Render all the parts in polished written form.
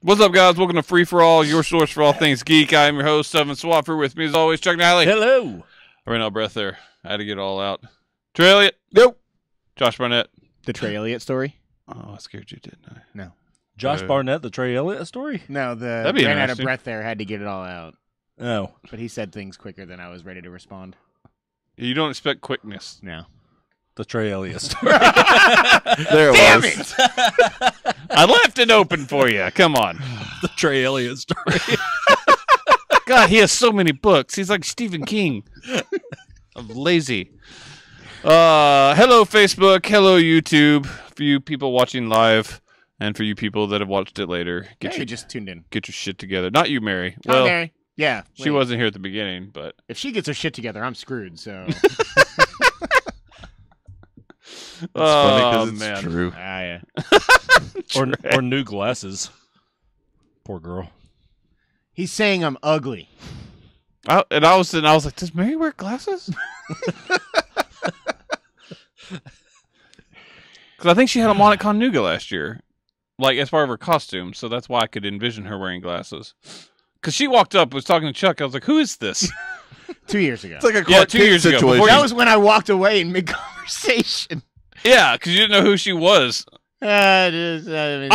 What's up, guys? Welcome to Free for All, your source for all things geek. I am your host, Evan Swaffer. With me, as always, Chuck Nally. Hello. I ran out of breath there. I had to get it all out. Trey Elliott. Nope. Josh Barnett. The Trey Elliott story? Oh, I scared you, didn't I? No. Josh Barnett, the Trey Elliott story? No, That'd be ran out of interesting. breath there, had to get it all out. Oh. But he said things quicker than I was ready to respond. You don't expect quickness. No. The Trey Elliott story. There it Damn was. it! I left it open for you. Come on. The Trey Elliott story. God, he has so many books. He's like Stephen King. I'm lazy. Hello, Facebook. Hello, YouTube. For you people watching live, and for you people that have watched it later, You just tuned in. get your shit together. Not you, Mary. Hi, Well, Mary. Yeah. she wait. wasn't here at the beginning, but If she gets her shit together, I'm screwed, so. oh funny 'cause it's man, true. Yeah. or new glasses. Poor girl. He's saying I'm ugly. I was like, does Mary wear glasses? Because I think she had them on at Conuga last year, like as part of her costume. So that's why I could envision her wearing glasses. Because she walked up, was talking to Chuck. I was like, "Who is this?" 2 years ago. It's like a Yeah, Clark 2 Kent years ago, situation. before That was when I walked away in mid-conversation. Yeah, because you didn't know who she was. I I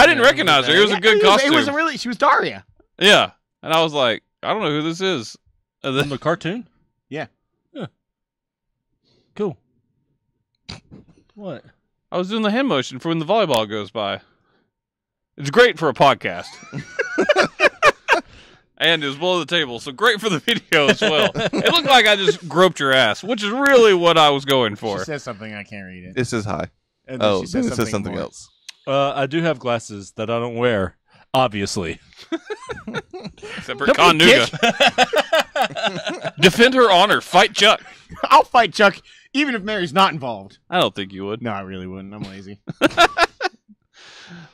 didn't recognize her. It was a good costume. It wasn't really. She was Daria. Yeah, and I was like, I don't know who this is. And From then, the cartoon? Yeah. Cool. What? I was doing the hand motion for when the volleyball goes by. It's great for a podcast. And it was below the table, so great for the video as well. It looked like I just groped your ass, which is really what I was going for. She says something, I can't read it. It says hi. And then Oh, she then it says something more. else. I do have glasses that I don't wear, obviously. Except for Don't be a Conuga. Defend her honor. Fight Chuck. I'll fight Chuck, even if Mary's not involved. I don't think you would. No, I really wouldn't. I'm lazy.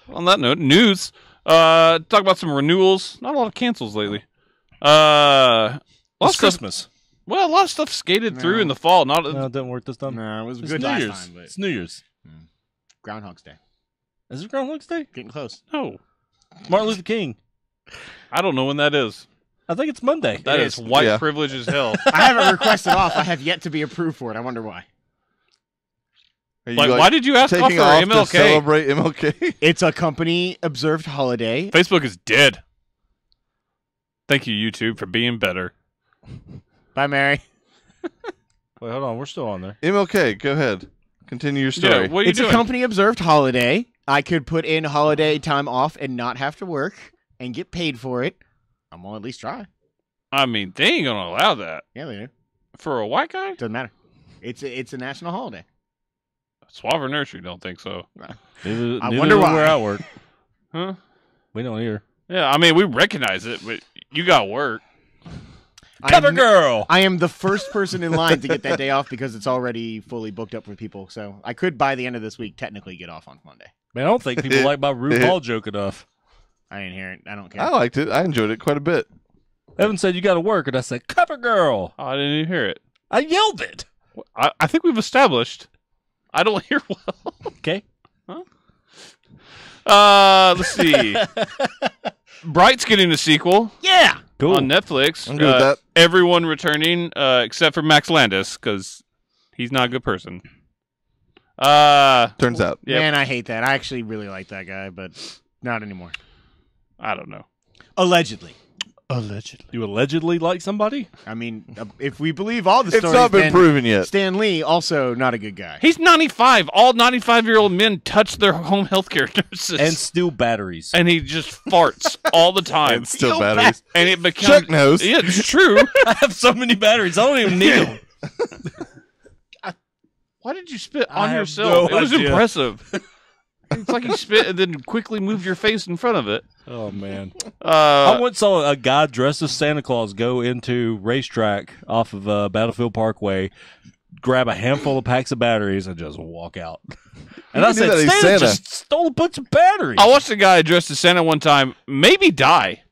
On that note, news. Talk about some renewals. Not a lot of cancels lately. A lot of It's stuff. Christmas. Well, a lot of stuff skated through No. in the fall. Not No, it didn't work this time. No, it was It's good New last Year's. time, but It's New Year's. Groundhog's Day. Is it Groundhog's Day? Getting close. no. Martin Luther King. I don't know when that is. I think it's Monday. That It is is. white Yeah. privilege as hell. I haven't requested off. I have yet to be approved for it. I wonder why. Are you Like, why did you ask off for taking off to MLK? celebrate MLK? It's a company observed holiday. Facebook is dead. Thank you, YouTube, for being better. Bye, Mary. Wait, hold on. We're still on there. MLK, go ahead. Continue your story. Yeah, what are you It's doing? a company observed holiday. I could put in holiday time off and not have to work and get paid for it. I'm gonna at least try. I mean, they ain't gonna allow that Yeah, they do. for a white guy. Doesn't matter. It's a national holiday. Swaver Nursery don't think so. Neither wonder do why. where I work. Huh? We don't hear. Yeah, I mean, we recognize it, but you got work. Cover I'm- girl. I am the first person in line to get that day off because it's already fully booked up for people. So I could, by the end of this week, technically get off on Monday. Man, I don't think people like my RuPaul joke enough. I didn't hear it. I don't care. I liked it. I enjoyed it quite a bit. Evan said you got to work, and I said cover girl. Oh, I didn't even hear it. I yelled it. I think we've established. I don't hear well. Okay. Let's see. Bright's getting a sequel Yeah. Cool. on Netflix. I'm good with that. Everyone returning, except for Max Landis, because he's not a good person. Turns out. Yep. Man, I hate that. I actually really like that guy, but not anymore. I don't know. Allegedly. You allegedly like somebody? I mean, if we believe all the It's stories, not been then proven yet. Stan Lee also not a good guy. He's 95. All 95-year-old men touch their home healthcare nurses. And steal batteries. And he just farts all the time. And still Yo, batteries. And it becomes... Chuck knows. Yeah, it's true. I have so many batteries. I don't even need them. Why did you spit I on have yourself? no It was idea. impressive. It's like you spit and then quickly moved your face in front of it. Oh, man. I Uh, once saw a guy dressed as Santa Claus go into racetrack off of Battlefield Parkway, grab a handful of packs of batteries, and just walk out. And I can do said, that, he's Santa Santa. just stole a bunch of batteries. I watched a guy dressed as Santa one time maybe die.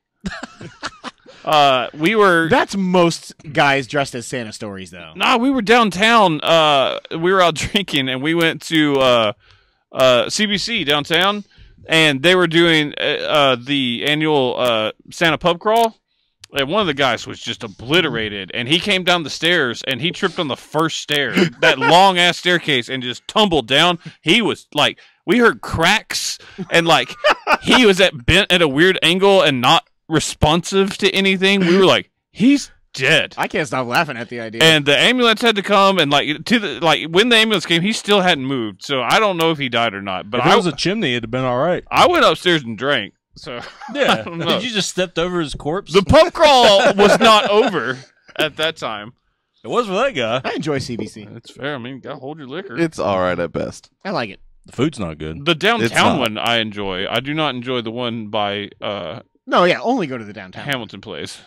We were... That's most guys dressed as Santa stories, though. Nah, we were downtown. We were out drinking, and we went to CBC downtown. and they were doing the annual Santa pub crawl. And one of the guys was just obliterated, and he came down the stairs, and he tripped on the first stair, that long-ass staircase, and just tumbled down. He was, like, we heard cracks, and, like, he was bent at a weird angle and not responsive to anything. We were like, he's dead. I can't stop laughing at the idea. And the ambulance had to come, and, like, when the ambulance came, he still hadn't moved, so I don't know if he died or not. But If it was a chimney, it'd have been all right. I went upstairs and drank. So Yeah. don't know. Did you just stepped over his corpse? the pub crawl was not over at that time. It was for that guy. I enjoy CBC. That's fair. I mean, you gotta hold your liquor. It's all right at best. I like it. The food's not good. The It's downtown not. one I enjoy. I do not enjoy the one by No, yeah, only go to the downtown. Hamilton Place.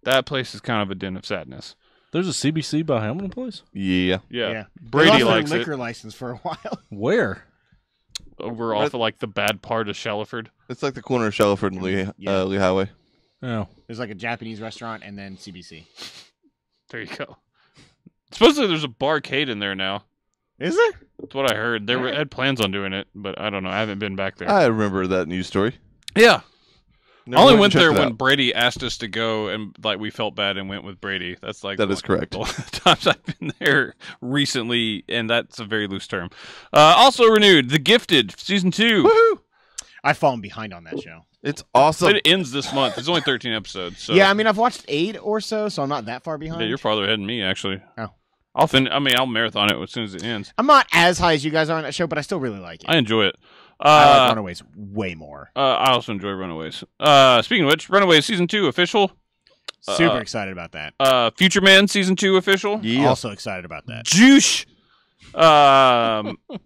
That place is kind of a den of sadness. There's a CBC by Hamilton Place? Yeah. Yeah, They Brady lost likes their it. liquor license for a while. Where? Over off of like the bad part of Shelliford. It's like the corner of Shelliford and Lee Highway. Oh. There's like a Japanese restaurant and then CBC. There you go. Supposedly there's a barcade in there now. Is there? That's what I heard. They had plans on doing it, but I don't know. I haven't been back there. I remember that news story. Yeah. Never I only and went checked there it when out. Brady asked us to go, and like we felt bad and went with Brady. That's like That is correct. the times I've been there recently, and that's a very loose term. Also renewed, The Gifted season 2. Woohoo! I've fallen behind on that show. It's awesome. But it ends this month. It's only 13 episodes. So Yeah, I mean, I've watched 8 or so I'm not that far behind. yeah, you're farther ahead than me actually. Oh. I'll marathon it as soon as it ends. I'm not as high as you guys are on that show, but I still really like it. I enjoy it. I like Runaways way more. I also enjoy Runaways. Speaking of which, Runaways season 2 official. Super excited about that. Future Man season 2 official. Yeah. Also excited about that. Juice.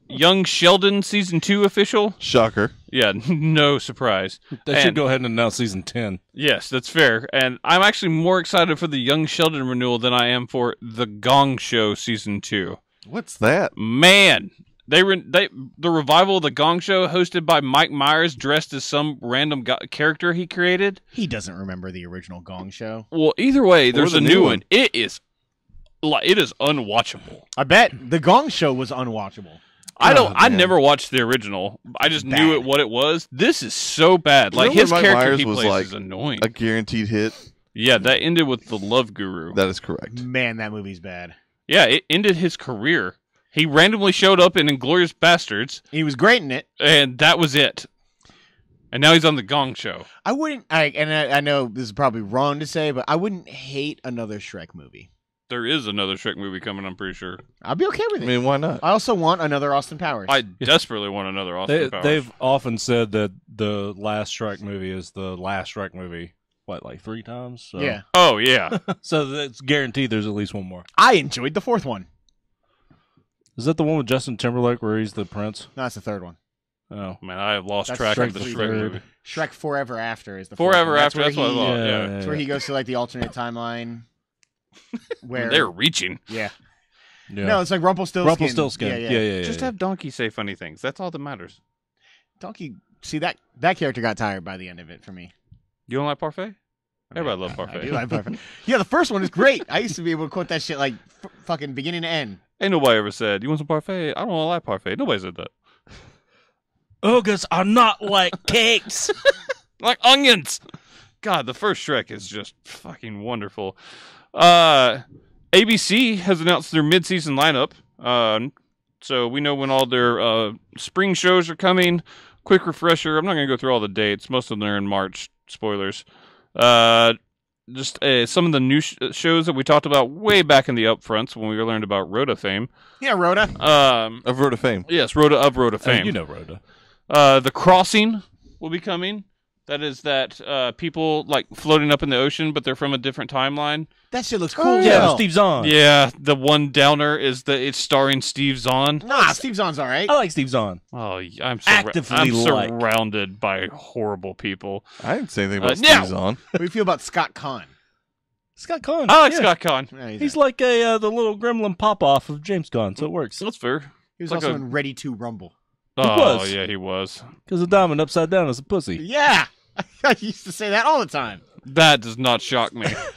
Young Sheldon season 2 official. Shocker. Yeah, no surprise. They should And- go ahead and announce season 10. Yes, that's fair. And I'm actually more excited for the Young Sheldon renewal than I am for The Gong Show season 2. What's that? Man, the revival of The Gong Show hosted by Mike Myers dressed as some random character he created. He doesn't remember the original Gong Show. Well, either way, there's the a new new one. one. It is unwatchable. I bet the Gong Show was unwatchable. I man. never watched the original. I just Bad. knew what it was. This is so bad. Like Remember his Mike character Myers he was plays like is annoying. A guaranteed hit. Yeah, that ended with the Love Guru. That is correct. Man, that movie's bad. Yeah, it ended his career. He randomly showed up in Inglourious Bastards, He was great in it. and that was it. And now he's on the Gong Show. I wouldn't. I know this is probably wrong to say, but I wouldn't hate another Shrek movie. There is another Shrek movie coming, I'm pretty sure. I'll be okay with I it. mean, why not? I also want another Austin Powers. I desperately want another Austin Powers. They've often said that the last Shrek movie is the last Shrek movie. What, like 3 times? So, Yeah, Oh, yeah. So it's guaranteed there's at least one more. I enjoyed the 4th one. Is that the one with Justin Timberlake where he's the prince? No, that's the 3rd one. Oh. Man, I have lost That's track Shrek of the the Shrek third. movie. Shrek Forever After is the 4th Forever one. After, where that's what I he- thought. Yeah. That's where he goes to like the alternate timeline. Where They're reaching. yeah. Yeah. No, it's like Rumpelstiltskin. Rumpelstiltskin. Yeah. Just have Donkey say funny things. That's all that matters. Donkey. See that character got tired by the end of it for me. You don't like Parfait? Everybody loves I Parfait. do like Parfait. Yeah, the first one is great. I used to be able to quote that shit like fucking beginning to end. Ain't nobody ever said, you want some Parfait? I don't like Parfait. Nobody said that. Ogres are not like cakes. Like onions. God, the first Shrek is just fucking wonderful. ABC has announced their mid-season lineup. So we know when all their spring shows are coming. Quick refresher. I'm not going to go through all the dates. Most of them are in March. Spoilers. Just some of the new shows that we talked about way back in the upfronts when we learned about Rhoda fame. Yeah, Rhoda. Of Road of Fame. Yes, Rhoda fame. You know Rhoda. The Crossing will be coming. That is that people like floating up in the ocean, but they're from a different timeline. That shit looks cool. Oh, as Yeah, hell. Steve Zahn. Yeah, the one downer is that it's starring Steve Zahn. Nah, Steve Zahn's all right. I like Steve Zahn. Oh, I'm Actively like. surrounded by horrible people. I didn't say anything about now- Steve's on. What do you feel about Scott Conn? Scott Conn. I like Yeah. Scott Conn. Yeah, He's like the little gremlin pop-off of James Conn, so it works. That's fair. he was like also a- in Ready to Rumble. Oh, was. yeah, he was. Because the diamond upside down is a pussy. Yeah, I used to say that all the time. That does not shock me. I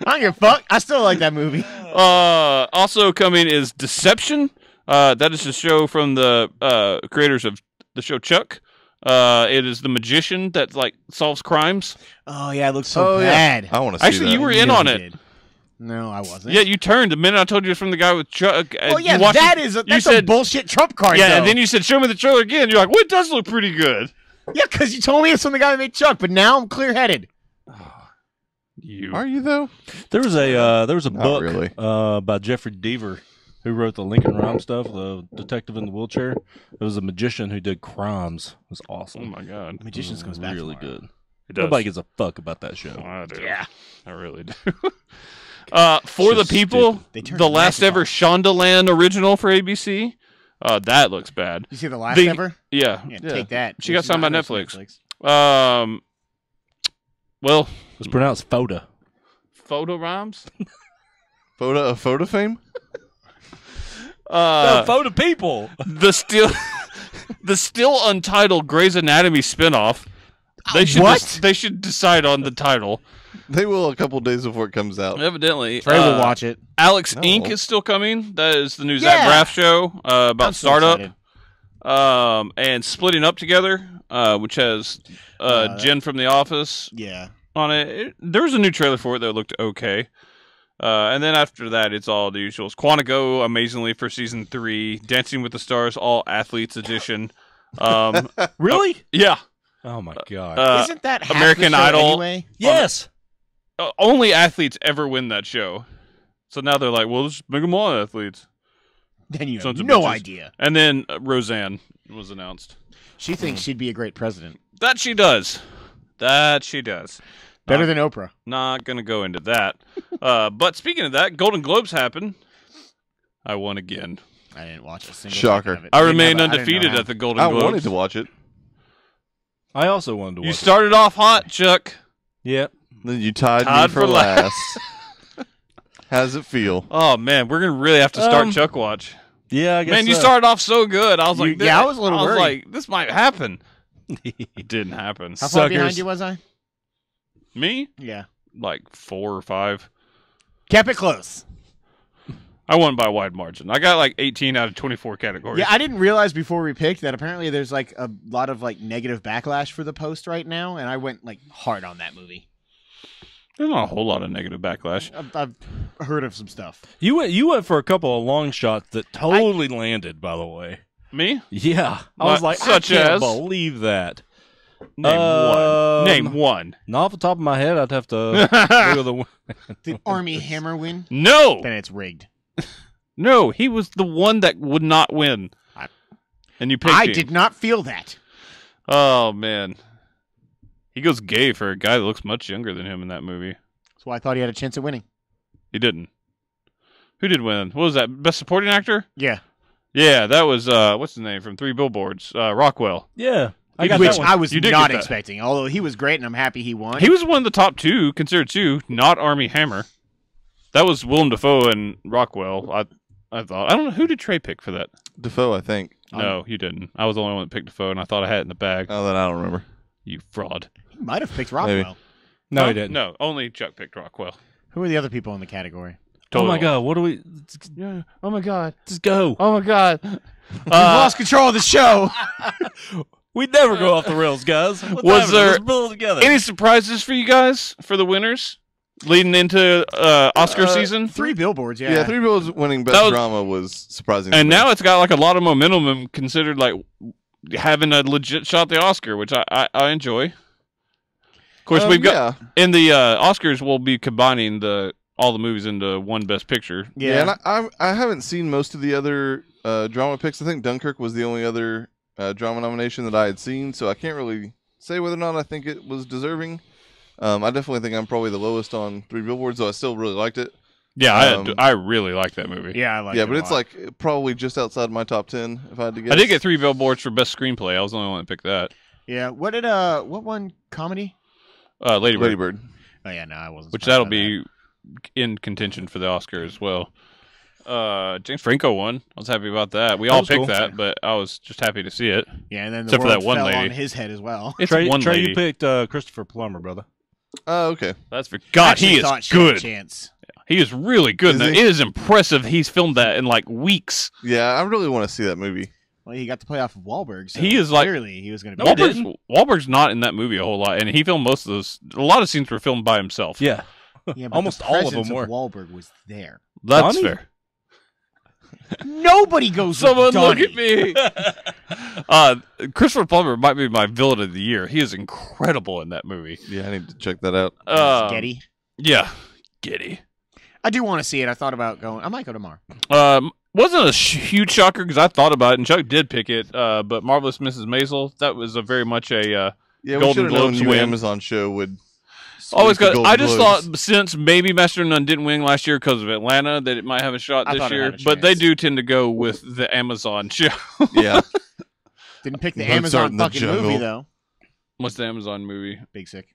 don't give a fuck. I still like that movie. Also coming is Deception. That is a show from the creators of the show Chuck. It is the magician that like solves crimes. Oh yeah, it looks so yeah. bad. I want to see Actually, that. you were in on Really it. did. No, I wasn't. Yeah, you turned the minute I told you it was from the guy with Chuck. Oh yeah, you watched that it- is you that's a said- bullshit trump card. Yeah, though. and then you said, "Show me the trailer again." You're like, "Well, it does look pretty good." yeah, because you told me it's from the guy that made Chuck, but now I'm clear-headed. You Are you though? There was a Not book really. by Jeffrey Deaver, who wrote the Lincoln Rhyme stuff, the detective in the wheelchair. It was a magician who did crimes. It was awesome. Oh my god, Magicians comes back really tomorrow. good. it does. Nobody gives a fuck about that show. I do. Yeah. I really do. For the Just people, They turned the last magic ever off. Shondaland original for ABC. That looks bad. You see the last The- ever? Yeah. Yeah, Yeah. take that. She got It's signed by not on Netflix. Well, It's pronounced Foda. photo rhymes. Photo fame? Foda people. The still untitled Grey's Anatomy spinoff. They should What? they should decide on the title. They will a couple days before it comes out. Evidently, Trey will watch it. Alex No. Inc. is still coming. That is the new Zach Yeah. Braff show about I'm so startup. excited. And Splitting Up Together, which has Jen from The Office Yeah. on it. There was a new trailer for it that looked okay. And then after that, it's all the usuals. Quantico, amazingly, for season 3. Dancing with the Stars, all athletes edition. Really? Yeah. Oh my god. Isn't that half American the show Idol. Anyway? yes. Only athletes ever win that show. So now they're like, well, let's make them all athletes. Then you have Sons of no bitches. idea. And then Roseanne was announced. She thinks she'd be a great president. That she does. That she does. Better than Oprah. Not going to go into that. But speaking of that, Golden Globes happened. I won again. I didn't watch a single Shocker. second of it. I didn't remain know- I didn't know undefeated how. at the Golden I Globes. wanted to watch it. I also wanted to watch You it. started off hot, Chuck. Yep. Then you tied Tied me for for last. How does it feel? Oh, man. We're going to really have to start Chuck Watch. Yeah, I guess Man, you so. started off so good. I was like, yeah, I was a little worried. like, this might happen. It didn't happen. How far behind Suckers. you was I? Me? Yeah. Like 4 or 5. Kept it close. I won by a wide margin. I got like 18 out of 24 categories. Yeah, I didn't realize before we picked that apparently there's like a lot of like negative backlash for the post right now, and I went like hard on that movie. There's not a whole lot of negative backlash. I've heard of some stuff. You went for a couple of long shots that totally landed, by the way. Me? Yeah. I What, was like, such I can't as? believe that. Name one. Name one. Not off the top of my head, I'd have to go to the Did Army Hammer win? No. Then it's rigged. No, he was the one that would not win. And you picked I him. did not feel that. Oh, man. He goes gay for a guy that looks much younger than him in that movie. That's why I thought he had a chance at winning. He didn't. Who did win? What was that? Best supporting actor? Yeah. Yeah, that was, what's his name from Three Billboards? Rockwell. Yeah. I got Which that one. I was You did not get that. expecting, although he was great and I'm happy he won. He was one of the top 2, considered 2, not Army Hammer. That was Willem Dafoe and Rockwell. I thought. I don't know. Who did Trey pick for that? Defoe, I think. No, you didn't. I was the only one that picked Defoe, and I thought I had it in the bag. Oh, then I don't remember. You fraud. He might have picked Rockwell. No, he didn't. No, only Chuck picked Rockwell. Who are the other people in the category? Oh my god, what do we Yeah. Oh my god. just go? Oh my god. We lost control of the show. We never go off the rails, guys. What's Was happening? there Let's build it together. Any surprises for you guys for the winners leading into Oscar season? 3 billboards, yeah. Yeah, Three Bills winning Best That was- Drama was surprising. And to me. now it's got like a lot of momentum and considered like having a legit shot at the Oscar, which I enjoy. Of course, we've got in the Oscars. We'll be combining all the movies into one Best Picture. Yeah, and I haven't seen most of the other drama picks. I think Dunkirk was the only other drama nomination that I had seen, so I can't really say whether or not I think it was deserving. I definitely think I'm probably the lowest on Three Billboards, though I still really liked it. Yeah, I really like that movie. Yeah, I like Yeah, it but a it's lot. like probably just outside my top 10 if I had to guess. I did get 3 billboards for Best Screenplay. I was the only one that picked that. Yeah, what one comedy? Lady Bird, Lady Bird. Oh yeah, no, I wasn't. which surprised that'll by be in contention for the Oscar as well. James Franco won. I was happy about that. We all was picked cool. that, but I was just happy to see it. that. Yeah, and then the Except for world that one fell lady. on his head as well. It's Trey, one Trey, lady. you picked Christopher Plummer, brother. Oh, okay. That's for God. Actually He is thought she had a good. chance. He is really good. Is Now, it he? is impressive. He's filmed that in like weeks. Yeah, I really want to see that movie. Well, he got to play off of Wahlberg. So He is like- clearly he was going to be. No, he there. didn't. Wahlberg's not in that movie a whole lot, and he filmed most of those. A lot of scenes were filmed by himself. Yeah. Yeah, but Almost the all of presence them were. Wahlberg was there. That's Donnie? fair. Nobody goes. Someone with look Donnie. at me. Christopher Plummer might be my villain of the year. He is incredible in that movie. Yeah, I need to check that out. Getty. Yeah, Getty. I do want to see it. I thought about going. I might go tomorrow. Wasn't a huge shocker because I thought about it, and Chuck did pick it. But Marvelous Mrs. Maisel, that was a very much a Yeah, we Golden should have known Globes new win. Amazon show would. always sweep the got. Golden I just Globes. thought since maybe Master of None didn't win last year because of Atlanta, that it might have a shot I this thought it year. had a But they chance. do tend to go with the Amazon show. Yeah, Didn't pick the Mozart Amazon in the fucking Jungle. movie though. What's the Amazon movie? Big Sick.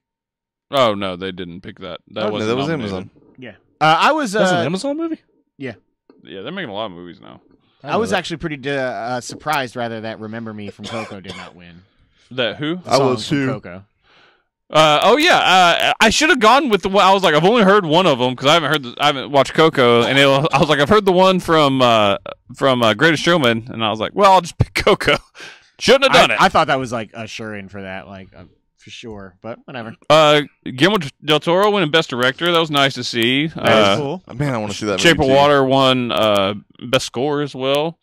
Oh no, they didn't pick that. That no, wasn't that was nominated. Amazon. I was. That's an Amazon movie? Yeah, they're making a lot of movies now. I was actually pretty surprised, rather, that "Remember Me" from Coco did not win. That who? The I song was from too. Coco. Oh yeah, I should have gone with the one. I was like, I've only heard one of them because I haven't watched Coco, and I was like, I've heard the one from Greatest Showman, and I was like, well, I'll just pick Coco. Shouldn't have done it. I thought that was like a sure-in for that, like for sure. But whatever. Guillermo del Toro winning Best Director. That was nice to see. That was cool. Man, I want to see that. Shape of movie too. Water won Best Score as well.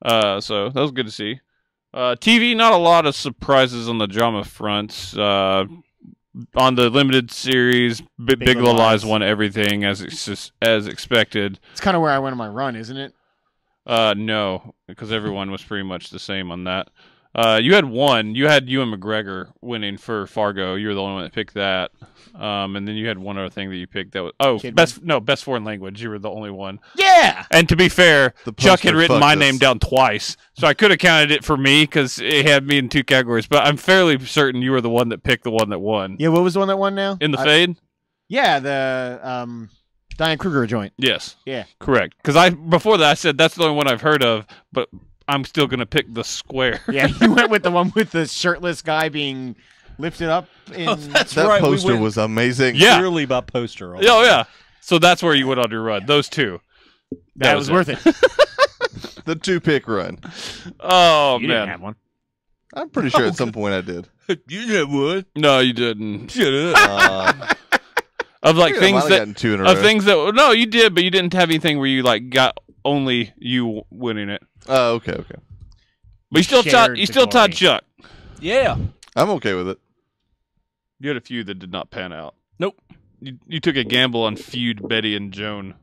So that was good to see. TV, not a lot of surprises on the drama front. On the limited series, Big Little Lies won everything as expected. It's kind of where I went on my run, isn't it? No, because everyone was pretty much the same on that. You had one. You had Ewan McGregor winning for Fargo. You were the only one that picked that. And then you had one other thing that you picked that was best foreign language. You were the only one. Yeah. And to be fair, The Chuck had poster written fucked my us. name down twice, so I could have counted it for me because it had me in two categories. But I'm fairly certain you were the one that picked the one that won. Yeah. What was the one that won now? In the fade? Yeah, the Diane Kruger joint. Yes. Yeah. Correct. Because before that I said that's the only one I've heard of, but I'm still gonna pick the square. Yeah, you went with the one with the shirtless guy being lifted up. In... That's That right. poster we went was amazing. Yeah. purely by poster. on Oh it. yeah. So that's where you went on your run. Those two. that was worth it. The 2-pick run. Oh You man. didn't have one. I'm pretty sure at some point I did. You know what? No, you didn't. Shut up. Of like I things might have that gotten 2 in a row. of things that no, you did, but you didn't have anything where you like got only you winning it. Oh, okay. But you still Shared taught the glory. Chuck. Yeah. I'm okay with it. You had a few that did not pan out. Nope. You took a gamble on feud Betty and Joan.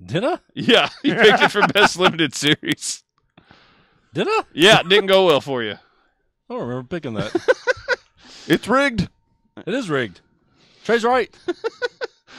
Did I? Yeah, you picked it for best limited series. Did I? Yeah, it didn't go well for you. I don't remember picking that. It's rigged. It is rigged. Trey's right.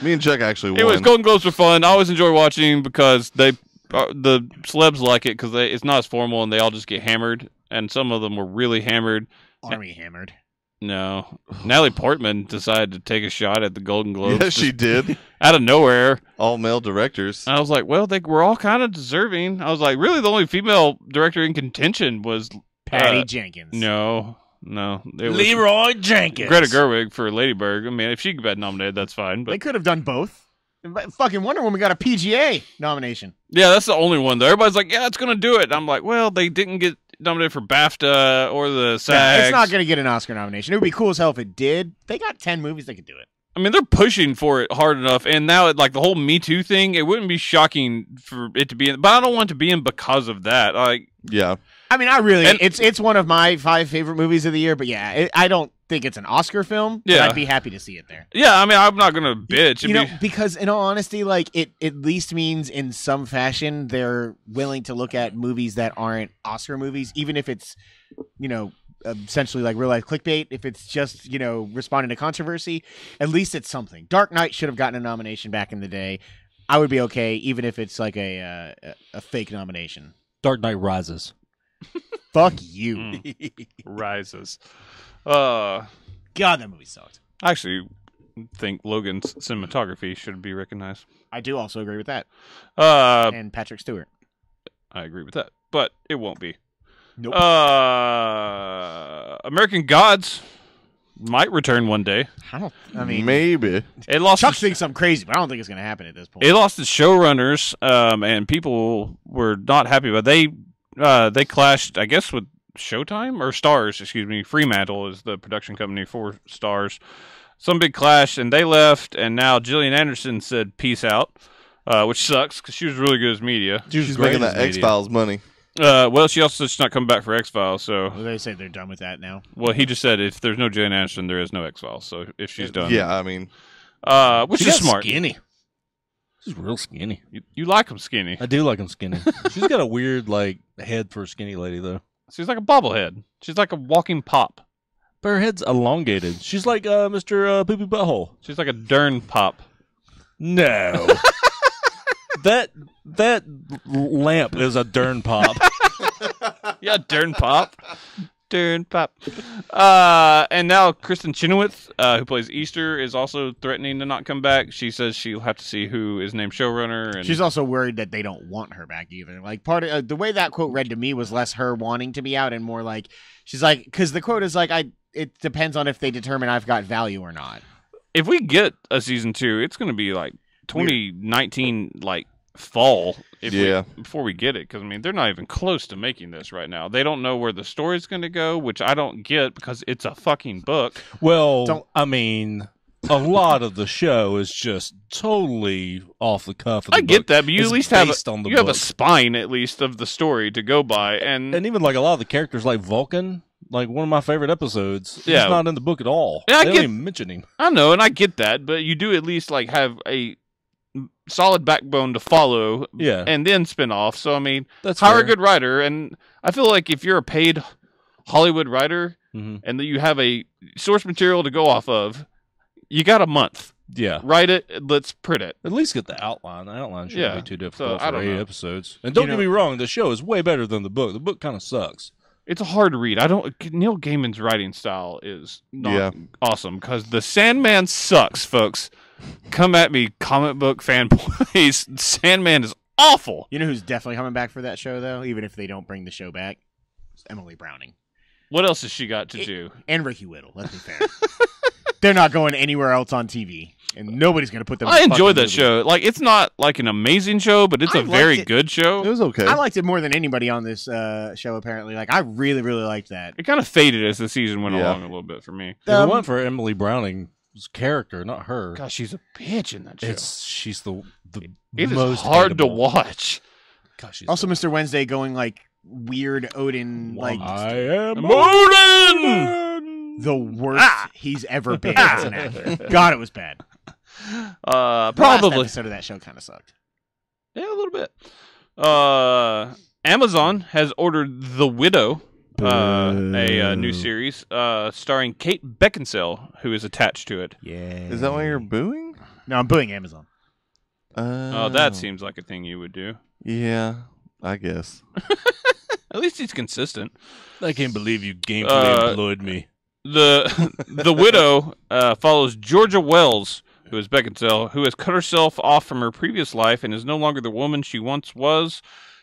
Me and Chuck actually won. Anyways, Golden Globes were fun. I always enjoy watching because the celebs like it because it's not as formal and they all just get hammered. And some of them were really hammered. Army hammered. No, Natalie Portman decided to take a shot at the Golden Globes. Yes, she did. out of nowhere. All male directors. I was like, well, they were all kind of deserving. I was like, really, the only female director in contention was Patty Jenkins. No, it was Leroy Jenkins. Greta Gerwig for Lady Bird. I mean, if she got nominated, that's fine. They But could have done both. But fucking Wonder Woman got a PGA nomination. yeah, that's the only one. Though everybody's like, yeah, it's gonna do it. And I'm like, well, they didn't get nominated for BAFTA or the SAG. It's not going to get an Oscar nomination. It would be cool as hell if it did. They got 10 movies that could do it. I mean, they're pushing for it hard enough, and now like the whole Me Too thing, it wouldn't be shocking for it to be in. But I don't want it to be in because of that. Like, Yeah. I mean, I really, And- it's one of my 5 favorite movies of the year, but yeah, I don't think it's an Oscar film. But Yeah. I'd be happy to see it there. yeah, I mean, I'm not gonna bitch. You know, because in all honesty, like it at least means in some fashion they're willing to look at movies that aren't Oscar movies, even if it's, essentially like real life clickbait. If it's just, responding to controversy, at least it's something. Dark Knight should have gotten a nomination back in the day. I would be okay, even if it's like a fake nomination. Dark Knight Rises. Fuck you. rises. God, that movie sucked. I actually think Logan's cinematography should be recognized. I do also agree with that. I And Patrick Stewart. agree with that, but it won't be. Nope. American Gods might return one day. I mean, Maybe. It lost. Chuck thinks I'm crazy, but I don't think it's going to happen at this point. It lost its showrunners, and people were not happy. But they clashed, I guess, with Showtime or Stars. Excuse me. Fremantle is the production company for Stars. Some big clash, and they left. And now Gillian Anderson said, "Peace out," which sucks because she was really good as media. She's making that X-Files money. Well, she also said she's not coming back for X-Files. So, Well, they say they're done with that now. well, he just said if there's no Gillian Anderson, there is no X-Files. So if she's done, Yeah, I mean, which She is got smart. Skinny. She's real skinny. You like them skinny. I do like them skinny. She's got a weird like head for a skinny lady though. She's like a bobblehead. She's like a walking pop. But her head's elongated. She's like Mr. Poopy Butthole. She's like a Dern pop. No. that lamp is a Dern pop. Yeah, Dern pop. Dern pop. And now Kristen Chenoweth, who plays Easter, is also threatening to not come back. She says she'll have to see who is named showrunner. And She's also worried that they don't want her back either. Like part of the way that quote read to me was less her wanting to be out and more like she's like because the quote is like it depends on if they determine I've got value or not. if we get a season 2, it's going to be like 2019, like fall. Before we get it, because I mean they're not even close to making this right now. They don't know where the story's going to go, which I don't get because it's a fucking book. Well, I mean, a lot of the show is just totally off the cuff. Of the I get book. that, but you It's at least have based on the you have a book. spine at least of the story to go by, and And even like a lot of the characters, like Vulcan, like one of my favorite episodes, Yeah. he's not in the book at all. Yeah, I they get- don't even mention him. I know, and I get that, but you do at least like have a solid backbone to follow, Yeah, and then spin off. So I mean, that's hire fair. a good writer, and I feel like if you're a paid Hollywood writer Mhm. and that you have a source material to go off of, you got a month. Yeah, Write it. Let's print it. at least get the outline. The outline shouldn't Yeah, be too difficult so I for don't 8 know. episodes. And don't You get know- me wrong, the show is way better than the book. The book kind of sucks. It's a hard read. Neil Gaiman's writing style is not Yeah. awesome because the Sandman sucks, folks. Come at me, comic book fanboys. Sandman is awful. You know who's definitely coming back for that show though, even if they don't bring the show back? It's Emily Browning What else has she got to do? and Ricky Whittle. Let's be fair. They're not going anywhere else on TV, and nobody's going to put them. I in enjoy fucking that movie. show. Like, it's not like an amazing show, but it's I a very liked it. good It show. was okay. I liked it more than anybody on this show. Apparently, like I really, really liked that. It kind of faded as the season went Yeah. along a little bit for me. If it went for Emily Browning's character, not her. Gosh, she's a bitch in that show. She's the It is most hard to hateable. watch. Gosh, she's Also, Mr. Wednesday going like weird Odin, like I am Odin! the worst he's ever been as an actor. God, it was bad. The last Probably. episode of that show kind of sucked. Yeah, a little bit. Amazon has ordered The Widow, a new series starring Kate Beckinsale, who is attached to it. Yeah. Is that why you're booing? No, I'm booing Amazon. Oh, that seems like a thing you would do. Yeah, I guess. At least he's consistent. I can't believe you gainfully employed me. The Widow follows Georgia Wells, who is Beckinsale, who has cut herself off from her previous life and is no longer the woman she once was.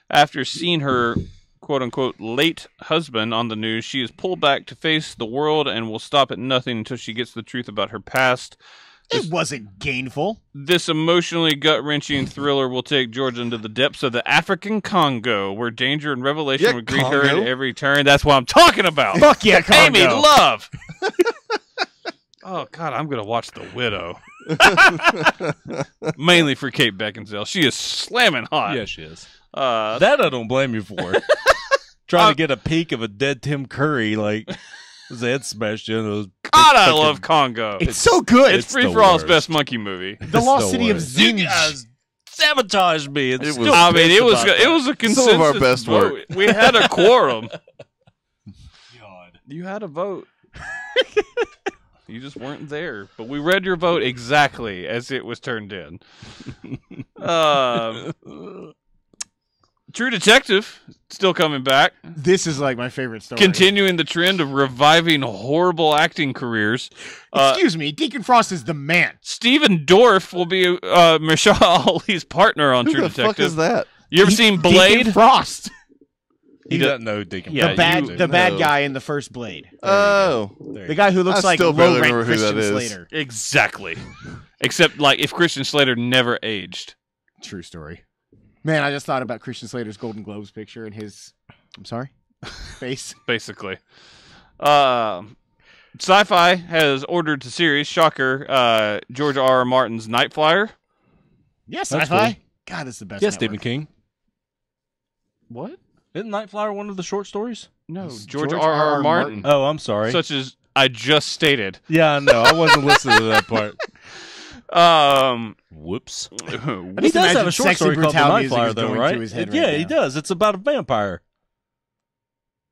After seeing her quote-unquote late husband on the news, she is pulled back to face the world and will stop at nothing until she gets the truth about her past. It wasn't gainful. This emotionally gut-wrenching thriller will take Georgia into the depths of the African Congo, where danger and revelation Yeah, will greet her Congo. at every turn. That's what I'm talking about. Fuck yeah, Congo. Amy Love. Oh God, I'm gonna watch The Widow. Mainly for Kate Beckinsale. She is slamming hot. Yeah, she is. Uh, That I don't blame you for. Trying to get a peek of a dead Tim Curry, like his head smashed in. Those God, I fucking- love Congo. It's so good. It's it's Free the for All's worst. best monkey movie. The Lost the City of worst. Zinj. You guys sabotaged me. It was- I mean, it was a consensus. Some of our best vote. work. We had a quorum. God. You had a vote. You just weren't there. But we read your vote exactly as it was turned in. True Detective, still coming back. This is like my favorite story. Continuing the trend of reviving horrible acting careers. Excuse me, Deacon Frost is the man. Stephen Dorff will be Michelle Ali's partner on Who True the Detective. fuck is that? You ever seen Deacon Blade? Frost. He doesn't know Deacon. Yeah, the bad No. guy in the first Blade. Oh, The guy who looks I like still barely low-rent remember who that Christian is. Slater. Exactly. Except like if Christian Slater never aged. True story. Man, I just thought about Christian Slater's Golden Globes picture and his, I'm sorry, face. Basically. Sci-Fi has ordered to series, shocker, George R. R. Martin's Night Flyer. Yes, That's sci-fi. cool. God, it's the best. Yes, network. Stephen King. What? Isn't Nightflyer one of the short stories? No, It's George George R. R. R. R. Martin. Oh, I'm sorry. Such as I just stated. Yeah, I know. I wasn't listening to that part. Whoops. I He just does have imagine a short sexy story called The brutality Nightflyer, is though, going right? through his head Yeah, right he now. does. It's about a vampire.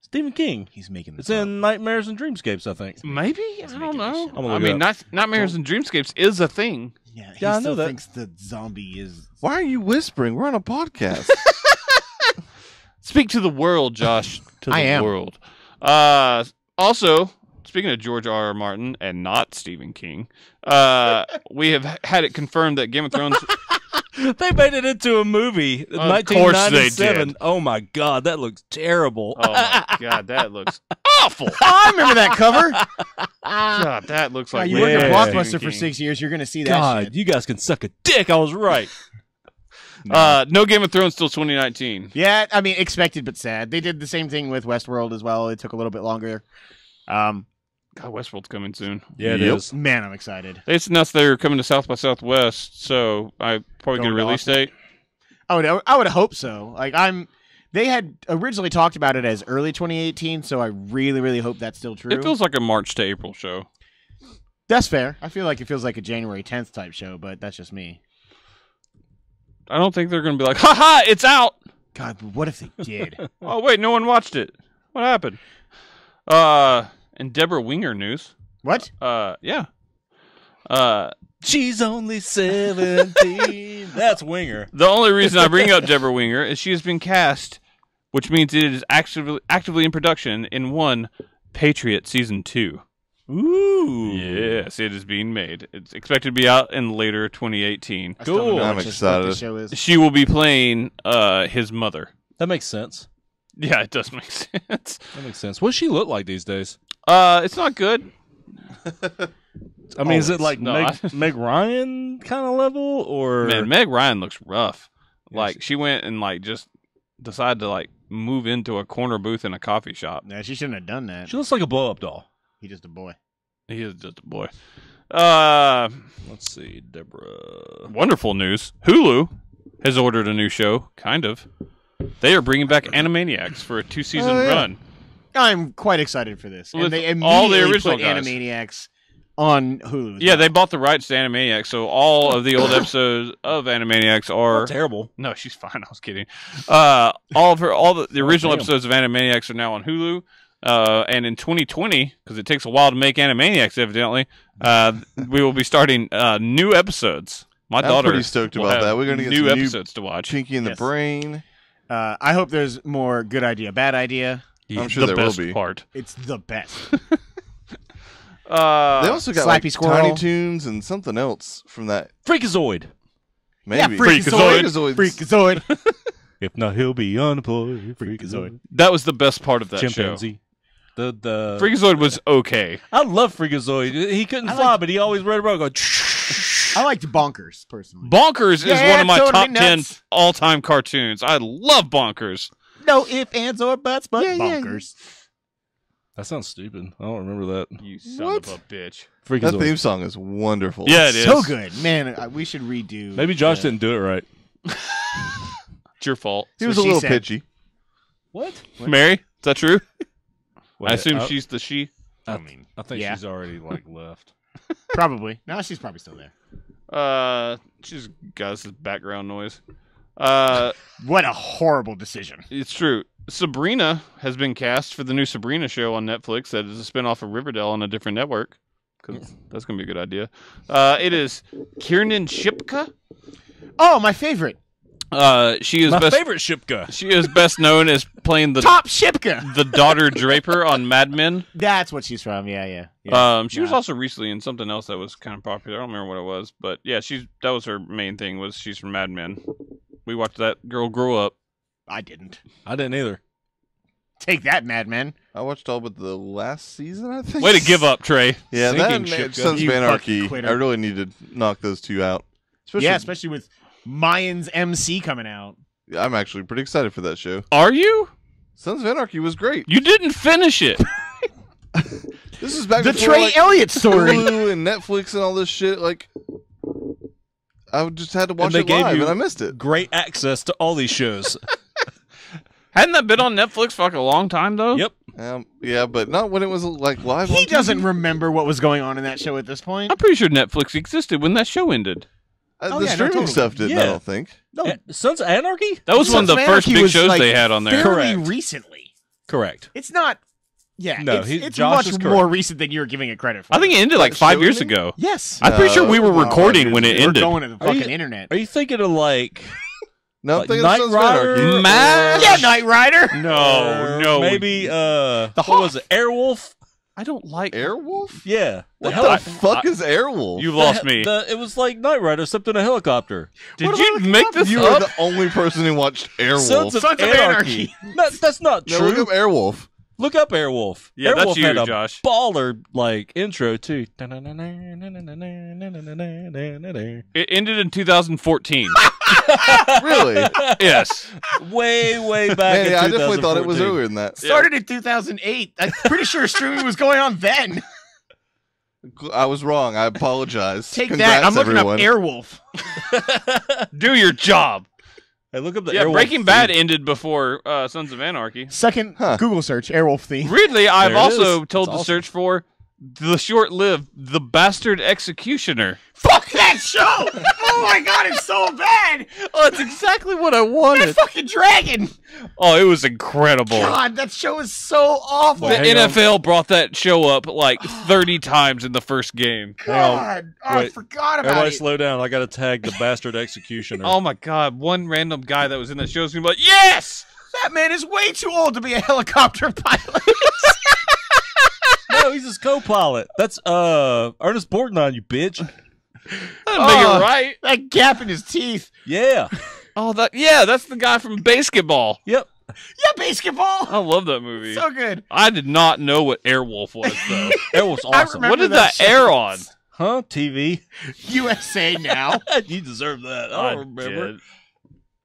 Stephen King. He's making this It's in Nightmares and Dreamscapes, I think. Maybe? I don't making know. this shit up. I'm gonna I look mean, it Nightmares and Dreamscapes is a thing. Yeah, he Yeah, I know still that. thinks the zombie is. why are you whispering? We're on a podcast. Speak to the world, Josh. To the I am. world. Also, speaking of George R. R. Martin and not Stephen King, we have had it confirmed that Game of Thrones. They made it into a movie in Of course they 1997. did. Oh my god, that looks terrible. Oh my god, that looks awful. I remember that cover. God, that looks like you worked Yeah. at Blockbuster Stephen for King. 6 years. You're going to see that God, shit. you guys can suck a dick. I was right. No Game of Thrones till 2019. Yeah, I mean, expected but sad. They did the same thing with Westworld as well. It took a little bit longer. God, Westworld's coming soon. Yeah, it Yep. is. Man, I'm excited. It's nuts. They're coming to South by Southwest, so I probably get a Going to release Austin. date. I would hope so. Like they had originally talked about it as early 2018, so I really, really hope that's still true. It feels like a March to April show. That's fair. I feel like it feels like a January 10th type show, but that's just me. I don't think they're going to be like, "Ha ha, it's out." God, what if they did? Oh wait, no one watched it. What happened? And Deborah Winger news. What? Yeah. She's only 17. That's Winger. The only reason I bring up Deborah Winger is she has been cast, which means it is actively in production in Patriot Season 2. Ooh. Yes, it is being made. It's expected to be out in later 2018. I still don't know I'm what the excited. show is. She will be playing his mother. That makes sense. Yeah, it does make sense. That makes sense. What does she look like these days? It's not good. I mean, is it Always. like No, Meg Ryan kind of level, or Man, Meg Ryan looks rough. Yes. Like she went and like just decided to like move into a corner booth in a coffee shop. Yeah, she shouldn't have done that. she looks like a blow up doll? He's just a boy. He is just a boy. Let's see, Deborah. Wonderful news. Hulu has ordered a new show, kind of. They are bringing back Animaniacs for a 2-season Oh, yeah. run. I'm quite excited for this. With And they all the immediately original put guys. Animaniacs on Hulu. as Yeah, well. they bought the rights to Animaniacs, so all of the old episodes of Animaniacs are. Not terrible. No, she's fine. I was kidding. All the original damn. episodes of Animaniacs are now on Hulu. And in 2020, because it takes a while to make Animaniacs, evidently, we will be starting new episodes. My I'm daughter pretty stoked will about have that. We're gonna get new some new episodes to watch. Pinky in the Yes. Brain. I hope there's more good idea, bad idea. I'm sure the there will best be. part. It's the best. They also got like Slappy Squirrel. Tiny Toons and something else from that. Freakazoid. Maybe Freakazoid. Freakazoids. Freakazoid. If not, he'll be unemployed. Freakazoid. That was the best part of that show. Chimpanzee. The Freakazoid was okay. I love Freakazoid. He couldn't fly, but he always read around going. I liked Bonkers personally. Bonkers is Yeah, one of my totally top 10 nuts. all-time cartoons. I love Bonkers. No ifs, ands, or buts, but Yeah, yeah. Bonkers. That sounds stupid. I don't remember that. You son What? of a bitch. That Freakazoid. theme song is wonderful. Yeah, it is. So good, man. We should redo. Maybe Josh the- didn't do it right. It's your fault. He That's was what a she little said. pitchy. What? Mary, is that true? I assume I, she's the she. I mean, I think yeah. she's already like left. probably. No, she's probably still there. She's got this background noise. What a horrible decision. It's true. Sabrina has been cast for the new Sabrina show on Netflix that is a spinoff of Riverdale on a different network. Because that's going to be a good idea. It is Kiernan Shipka. Oh, my favorite. She is My best. favorite Shipka. She is best known as playing the Top Shipka. the daughter Draper on Mad Men. That's what she's from. Yeah. She was Nah. also recently in something else that was kind of popular. I don't remember what it was, but yeah, that was her main thing. Was she's from Mad Men. We watched that girl grow up. I didn't. I didn't either. Take that, Mad Men. I watched all but the last season, I think. Way to give up, Trey. Yeah, that Sinking and ship, Sons of you fucking Anarchy. quitter. I really need to knock those two out. Especially with Mayans MC coming out. I'm actually pretty excited for that show. Are you? Sons of Anarchy was great. You didn't finish it. This is back The before, Trey like, Elliott story. Hulu and Netflix and all this shit. Like, I just had to watch they it gave live, you- and I missed it. Great access to all these shows. Hadn't that been on Netflix for like a long time though? Yep. Yeah, but not when it was like live. on He TV. doesn't remember what was going on in that show at this point. I'm pretty sure Netflix existed when that show ended. Oh, The yeah, no, streaming totally. stuff didn't. I Yeah. don't think. No, Sons of Anarchy? That was one of Sons the of first Anarchy big was, shows like, they had on there. fairly Correct. recently. Correct. It's not. Yeah, No, it's Josh much is more correct. recent than you're giving it credit for. I think it ended like That 5 show years ending? ago. yes. I'm pretty sure we were No, recording when it We're ended. going to the Are you- fucking internet. Are you thinking of like No, I'm Like thinking Knight of Sons of Rider? Anarchy. MASH? Yeah, Knight Rider. No, no. maybe what Hawk. was it? Airwolf? I don't like. Airwolf? Yeah. What heli- the fuck is Airwolf? You lost me. It was like Knight Rider except in a helicopter. Did What am I you looking make up? this You are up? the only person who watched Airwolf. Sons of Anarchy. No, that's not No, true. look up Airwolf. Look up Airwolf. Yeah, Airwolf that's you, had a Josh. baller like intro too. It ended in 2014. Really? Yes. way back. Man, in yeah, I definitely thought it was 2014. earlier than that. Started in 2008. I'm pretty sure streaming was going on then. I was wrong. I apologize. Take Congrats, that. I'm looking everyone. up Airwolf. Do your job. Hey, look up the Yeah, Airwolf Breaking Bad theme. ended before Sons of Anarchy. Second Huh. Google search, Airwolf theme. Weirdly, I've There it also is. told It's to awesome. search for the short-lived The Bastard Executioner. Fuck that show! Oh my god, it's so bad! Oh, that's exactly what I That wanted. fucking dragon! Oh, it was incredible. God, that show is so awful. The Hang on. NFL brought that show up like 30 times in the first game. God, oh, I Wait. forgot about Everybody it. slow down. I got to tag the bastard executioner. Oh my god, one random guy that was in that show is gonna be like, yes! That man is way too old to be a helicopter pilot. No, he's his co-pilot. That's Ernest Borgnine, you bitch. That'd make Oh. it right. That gap in his teeth. Yeah. Oh, that's the guy from Basketball. Yep. Yeah, basketball. I love that movie. So good. I did not know what Airwolf was though. Airwolf's I awesome. remember What did that that show. air on? Huh? TV? USA now. You deserve that. I don't remember. did.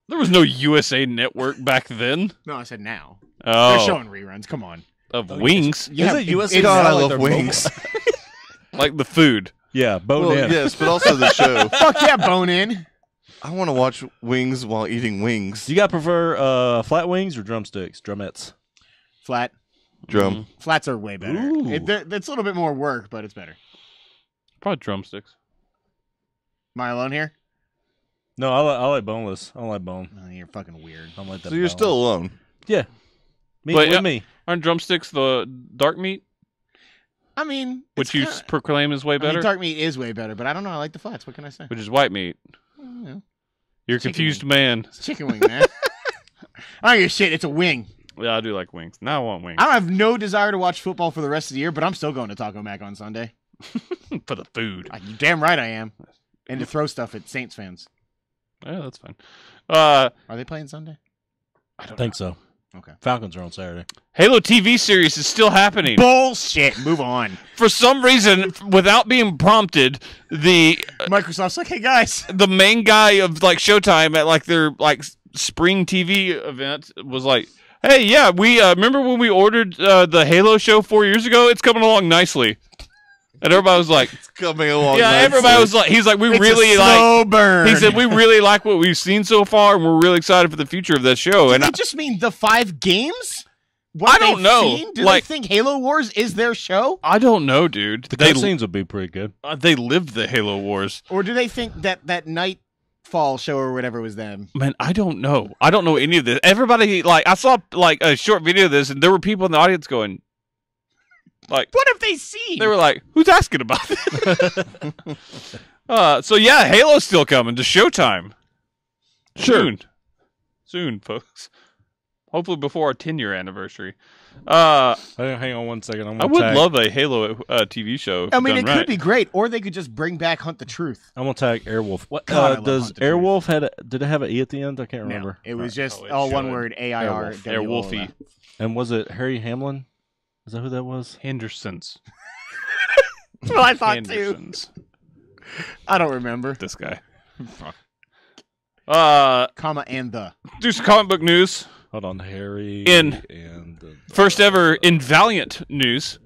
There was no USA Network back then. No, I said now. Oh, They're showing reruns. Come on. of Wings, Yeah, Is it USA? God, now I like love they're wings. like the food. Yeah, bone Well, in. yes, but also the show. Fuck yeah, bone in. I want to watch wings while eating wings. Do you guys prefer flat wings or drumsticks? Drumettes. Flat. Drum. Flats are way better. Ooh. It's a little bit more work, but it's better. Probably drumsticks. Am I alone here? No, I like boneless. I don't like bone. Oh, you're fucking weird. I don't like that. So you're bone. still alone. Yeah. Me But, with me. Aren't drumsticks the dark meat, I mean, which it's you kinda- proclaim is way I mean, better, dark meat is way better, but I don't know. I like the flats. What can I say? which is white meat? Yeah, You're a Chicken confused wing. man. it's chicken wing, man. I don't give a shit. It's a wing. Yeah, I do like wings. Now I want wings I don't have no desire to watch football for the rest of the year, but I'm still going to Taco Mac on Sunday. for the food. You damn right I am. And to throw stuff at Saints fans. Yeah, that's fine. Are they playing Sunday? I don't Think so. Okay. Falcons are on Saturday. Halo TV series is still happening. Bullshit. Move on. For some reason, without being prompted, the Microsoft's like, hey guys. main guy of like Showtime at like their like spring TV event was like, "Hey, yeah, we remember when we ordered the Halo show 4 years ago? It's coming along nicely." And everybody was like, Coming along. "Yeah." nicely. Everybody was like, "He's like, we It's really a like." slow burn. He said, "We really like what we've seen so far, and we're really excited for the future of that show." Did And they just mean the 5 games? What I don't they've know. Seen? Do Like- they think Halo Wars is their show? I don't know, dude. The They cutscenes would be pretty good. they lived the Halo Wars. Or do they think that Nightfall show or whatever was them? Man, I don't know. I don't know any of this. Everybody, like, I saw like a short video of this, and there were people in the audience going, like, What have they seen? they were like, "Who's asking about this?" So yeah, Halo's still coming to Showtime. Soon, folks. Hopefully before our 10-year anniversary. Hang on one second. I'm I gonna would tag, love a Halo TV show. if I mean, done it right. could be great, or they could just bring back Hunt the Truth. I'm gonna tag Airwolf. What God, I love does Hunt the Truth. Airwolf did it have an E at the end? I can't remember. No, it was just Oh, it all one should. word, AIR. Airwolfy. And was it Harry Hamlin? Is that who that was? Hendersons. Well, I thought too. Hendersons. I don't remember. This guy. Comma and the. Do some comic book news. Hold on, Harry. In and the First ever in Valiant news.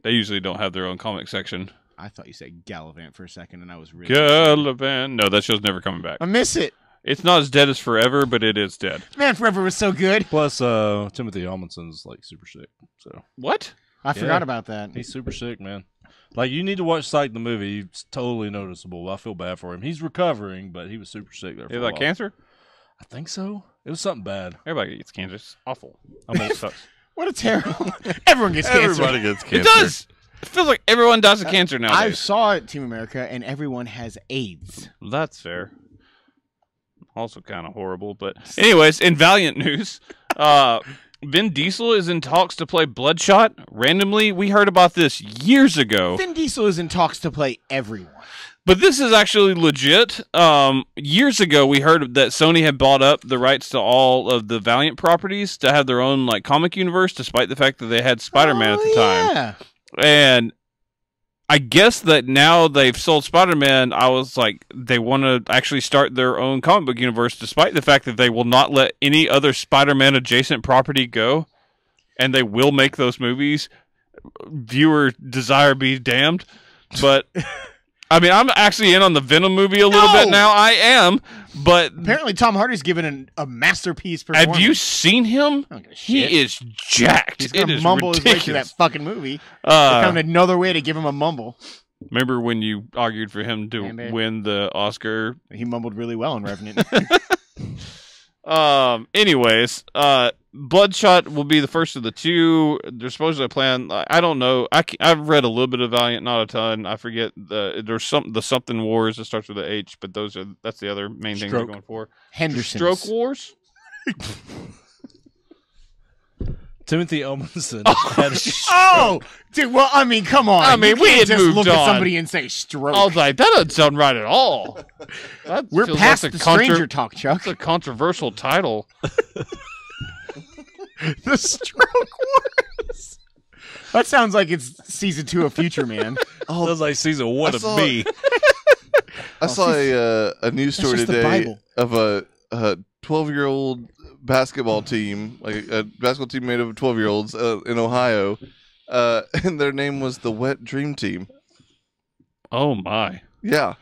They usually don't have their own comic section. I thought you said Gallivant for a second, and I was really. Gallivant. No, that show's never coming back. I miss it. It's not as dead as Forever, but it is dead. Man, Forever was so good. Plus, Timothy Almondson's like super sick. So What? I forgot about that. he's super sick, man. Like you need to watch Psych the movie. It's totally noticeable. I feel bad for him. He's recovering, but he was super sick there. For Is a that while. cancer? I think so. It was something bad. Everybody gets cancer. It's awful. I'm old sucks. What a terrible. Everyone gets cancer. Everybody gets cancer. It does. It feels like everyone dies of cancer I nowadays. saw Team America, and everyone has AIDS. That's fair. Also kind of horrible, but anyways, in Valiant news, Vin Diesel is in talks to play Bloodshot. Randomly, we heard about this years ago, Vin Diesel is in talks to play everyone. but this is actually legit. Years ago, we heard that Sony had bought up the rights to all of the Valiant properties to have their own like comic universe, despite the fact that they had Spider-Man at the time. Yeah. And I guess that now they've sold Spider-Man, I was like, they want to actually start their own comic book universe, despite the fact that they will not let any other Spider-Man adjacent property go, and they will make those movies. Viewer desire be damned. But, I mean, I'm actually in on the Venom movie a little bit now. I am, but Apparently, Tom Hardy's given a masterpiece performance. have you seen him? I don't give a shit. He is jacked. He's gonna It is mumble his way through ridiculous. that fucking movie. They found Uh, another way to give him a mumble. remember when you argued for him to Maybe. win the Oscar? He mumbled really well in Revenant. Anyways, Bloodshot will be the first of the two. There's supposedly a plan. I don't know. I've read a little bit of Valiant, not a ton. I forget there's something wars that starts with the H, but that's the other main thing they're Stroke. going for. Henderson. Stroke wars. Timothy Almondson. had- Oh, dude. Well, I mean, come on. I mean, You we can't had just moved look on. at somebody and say stroke. I was like, that doesn't sound right at all. That We're feels past like the a contra- stranger talk, Chuck. That's a controversial title. The stroke wars. That sounds like it's season 2 of Future Man. Sounds like season 1 I of saw- me. I saw a news story just the today Bible. of a 12-year-old basketball team, like a basketball team made of 12-year-olds in Ohio, and their name was the Wet Dream Team. Oh my! Yeah,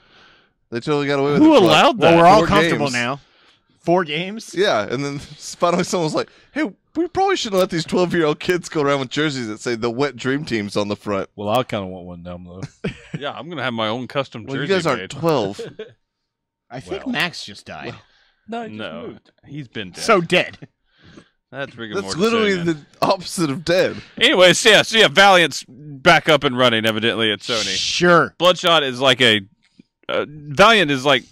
they totally got away with it. Who for, like, allowed that? Well, we're all 4 comfortable games. now. 4 games? Yeah, and then finally someone was like, "Hey, we probably shouldn't let these 12-year-old kids go around with jerseys that say the Wet Dream Team's on the front." Well, I kind of want one down though. Yeah, I'm gonna have my own custom Well, jersey. you guys aren't made. 12. I think Well. Max just died. No, he's been dead. So dead. That's rigor That's mortis literally saying that. the opposite of dead. Anyways, so yeah, Valiant's back up and running. Evidently at Sony. Sure. Bloodshot is like Valiant is like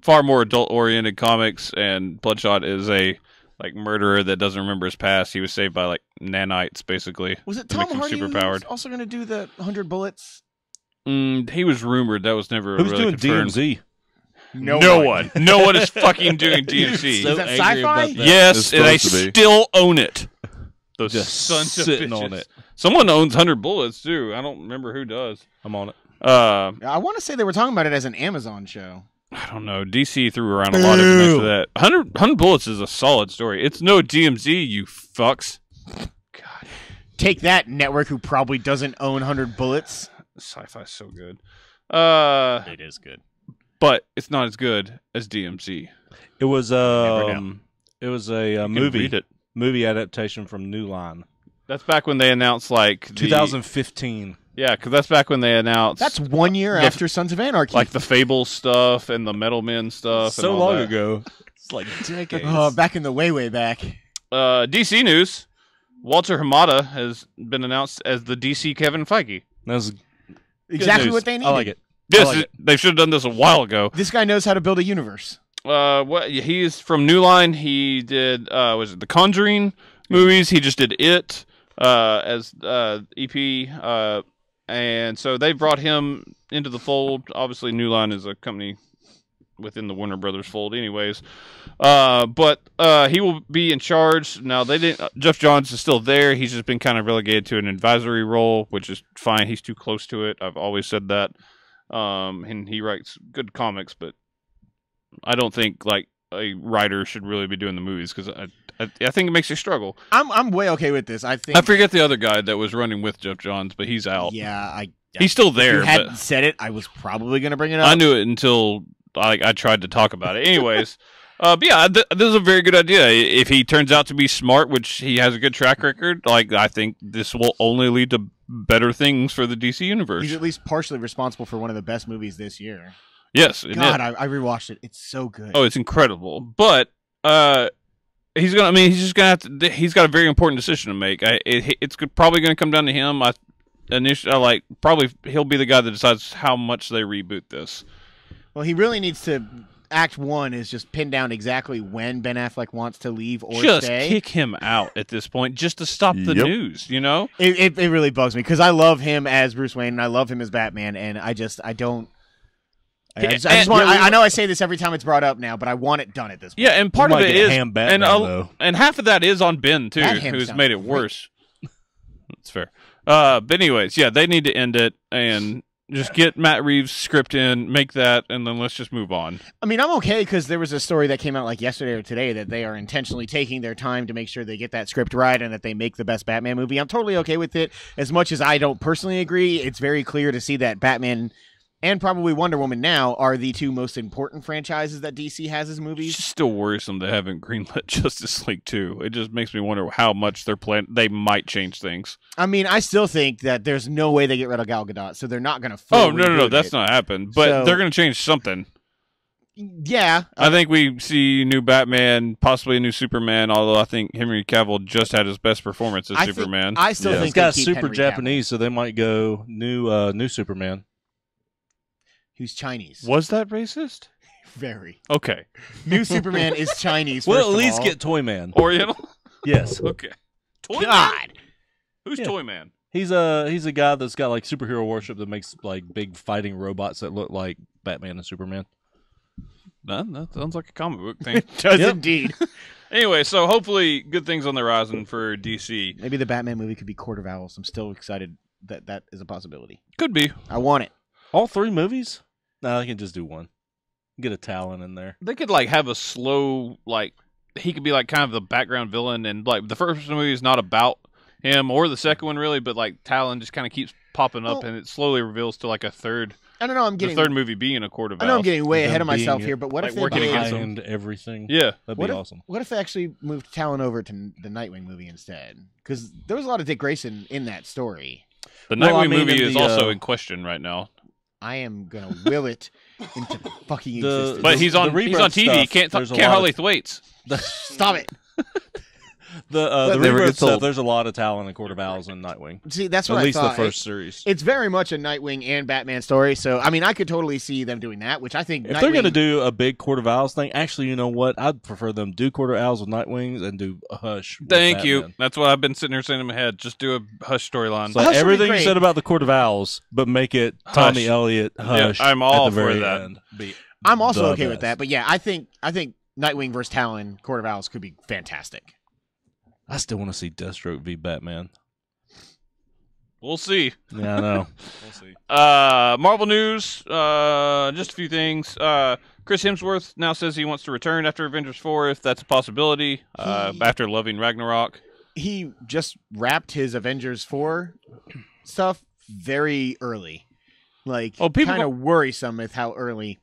far more adult oriented comics, and Bloodshot is a like murderer that doesn't remember his past. He was saved by like nanites, basically. Was it To Tom make him Hardy who superpowered. was also going to do the 100 bullets? He was rumored. That was never Who's really doing confirmed. DMZ? No one. No one is fucking doing DMC. So Is that angry sci-fi? about that. Yes, It's and they supposed to be. still own it. Those Just sons of sitting bitches. on it. Someone owns 100 Bullets too. I don't remember who does. I'm on it. I want to say they were talking about it as an Amazon show. I don't know. DC threw around a lot of information for that. 100 Bullets is a solid story. It's no DMZ, you fucks. God, Take that, network who probably doesn't own 100 bullets. sci-fi's so good. It is good. But it's not as good as DMZ. It was Never know. it was a You can movie read it. movie adaptation from New Line, That's back when they announced like 2015. Yeah, because that's back when they announced That's 1 year The- after Sons of Anarchy. like the Fable stuff and the Metal Men stuff. and So all long that. ago. It's like decades. back in the way back. DC news: Walter Hamada has been announced as the DC Kevin Feige. That's Exactly news. what they needed. I like it. This like is, it. they should have done this a while ago. This guy knows how to build a universe. What he's from New Line. He did was it the Conjuring movies? He just did it as EP, and so they brought him into the fold. Obviously, New Line is a company within the Warner Brothers fold, anyways. But he will be in charge now. They didn't. Jeff Johns is still there. He's just been kind of relegated to an advisory role, which is fine. He's too close to it. I've always said that. And he writes good comics, but I don't think like a writer should really be doing the movies because I think it makes you struggle. I'm way okay with this. I think I forget the other guy that was running with Jeff Johns, but he's out. Yeah, He's still if there. you hadn't But said it, I was probably going to bring it up. I knew it until I tried to talk about it. Anyways, but yeah, this is a very good idea. If he turns out to be smart, which he has a good track record, like I think this will only lead to better things for the DC universe. He's at least partially responsible for one of the best movies this year. Yes, God, I rewatched it. It's so good. Oh, it's incredible. But he's gonna. I mean, he's just gonna have to. He's got a very important decision to make. It's probably gonna come down to him. Probably he'll be the guy that decides how much they reboot this. Well, he really needs to. Act 1 is just pin down exactly when Ben Affleck wants to leave or just stay. Kick him out at this point, just to stop the Yep. news. You know, It really bugs me because I love him as Bruce Wayne and I love him as Batman, and I just want. I know I say this every time it's brought up now, but I want it done at this point. yeah, and part We of might it get is, Ham Batman, though. and half of that is on Ben too, That Ham who's sounds made it great. worse. That's fair. But anyways, yeah, they need to end it and just get Matt Reeves' script in, make that, and then let's just move on. I mean, I'm okay because there was a story that came out like yesterday or today that they are intentionally taking their time to make sure they get that script right and that they make the best Batman movie. I'm totally okay with it. As much as I don't personally agree, it's very clear to see that Batman and probably Wonder Woman now are the two most important franchises that DC has as It's movies. just still worrisome they haven't greenlit Justice League 2. It just makes me wonder how much they might change things. I mean, I still think that there's no way they get rid of Gal Gadot, so they're not going to. Oh, no, that's not happened. But So- they're going to change something. Yeah, I think we see new Batman, possibly a new Superman, although I think Henry Cavill just had his best performance as Superman. I still Yeah. think He's got they keep super Henry Cavill, Japanese, so they might go new Superman. who's Chinese. Was that racist? Very Okay. new Superman is Chinese. We'll first at of least all. get Toyman. Oriental? Yes, Okay. Toyman? God. Who's Yeah. Toyman? he's a guy that's got like superhero worship that makes like big fighting robots that look like Batman and Superman. That sounds like a comic book thing. Does Yep. indeed. Anyway, so hopefully good things on the horizon for DC. Maybe the Batman movie could be Court of Owls. I'm still excited that that is a possibility. Could be. I want it. All 3 movies? No, they can just do one. Get a Talon in there. They could like have a slow he could be like kind of the background villain, and like the first movie is not about him or the second one really, but like Talon just kind of keeps popping up, Well- and it slowly reveals to like a third. I don't know. I'm The getting. third movie being a Court of I know I'm Owls. getting way Them ahead of myself being, here, but what like, if they working did- against him. And everything. Yeah. That'd What be if, awesome. what if they actually moved Talon over to the Nightwing movie instead? Because there was a lot of Dick Grayson in that story. The Well, Nightwing I mean, movie in is the, also uh, in question right now. I am gonna will it into fucking The- existence. But he's on the he's on rebirth TV. stuff, Can't there's a can't lot hardly of- wait. Stop it. The never rebirth gets stuff, old. there's a lot of Talon and Court of Owls and Nightwing. See, that's At what least I the thought. first series. It's very much a Nightwing and Batman story. So, I mean, I could totally see them doing that, which I think If Nightwing, they're going to do a big Court of Owls thing, actually, you know what? I'd prefer them do Court of Owls with Nightwings and do a Hush. with Thank you. Batman. That's what I've been sitting here saying in my head. Just do a Hush storyline. So Hush would be everything you great. said about the Court of Owls, but make it Tommy Hush. Elliott Hush. I'm all at the for very that. end. Be I'm also the okay with that. best. But yeah, I think Nightwing versus Talon, Court of Owls could be fantastic. I still want to see Deathstroke v Batman. We'll see. Yeah, I know. We'll see. Marvel news. Just a few things. Chris Hemsworth now says he wants to return after Avengers 4, if that's a possibility. After loving Ragnarok. He just wrapped his Avengers 4 stuff very early. Like, Oh, people kind of worrisome with how early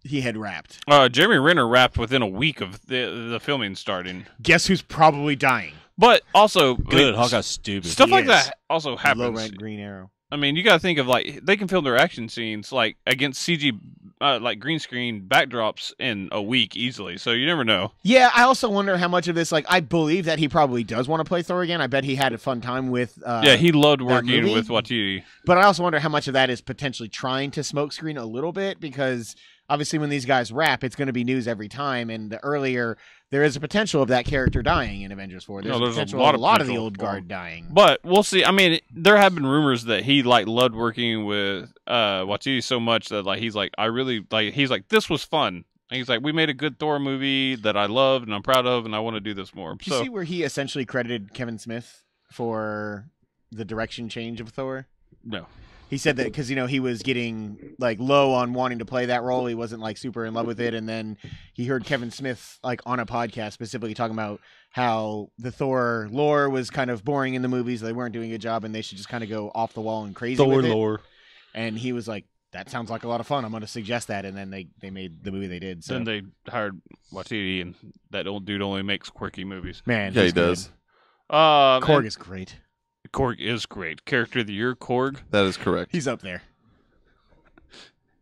he had wrapped. Jeremy Renner wrapped within a week of the filming starting. Guess who's probably dying? But also, Good. Hawkeye's stupid. stuff He like is. that also Low happens. rank Green Arrow. I mean, you got to think of like they can film their action scenes like against CG, like green screen backdrops in a week easily. So you never know. Yeah, I also wonder how much of this, like, I believe that he probably does want to play Thor again. I bet he had a fun time with. Yeah, he loved working movie? with Waititi. But I also wonder how much of that is potentially trying to smokescreen a little bit because obviously when these guys rap, it's going to be news every time. And the earlier there is a potential of that character dying in Avengers 4. There's, No, a there's a potential lot of of a lot of the potential old for guard him. dying. But we'll see. I mean, there have been rumors that he like loved working with Waititi so much that like he's like I really like he's like this was fun. And he's like, we made a good Thor movie that I loved and I'm proud of, and I want to do this more. Did you see where he essentially credited Kevin Smith for the direction change of Thor? No. He said that because, he was getting, like, low on wanting to play that role. He wasn't, like, super in love with it. And then he heard Kevin Smith, like, on a podcast specifically talking about how the Thor lore was kind of boring in the movies. They weren't doing a good job, and they should just kind of go off the wall and crazy Thor with it. lore. And he was like, that sounds like a lot of fun. I'm going to suggest that. And then they made the movie they did. So. Then they hired Waititi, and that old dude only makes quirky movies. Man, Yeah, he he's good. does. Korg is great. Korg is great. Character of the year, Korg. That is correct. He's up there.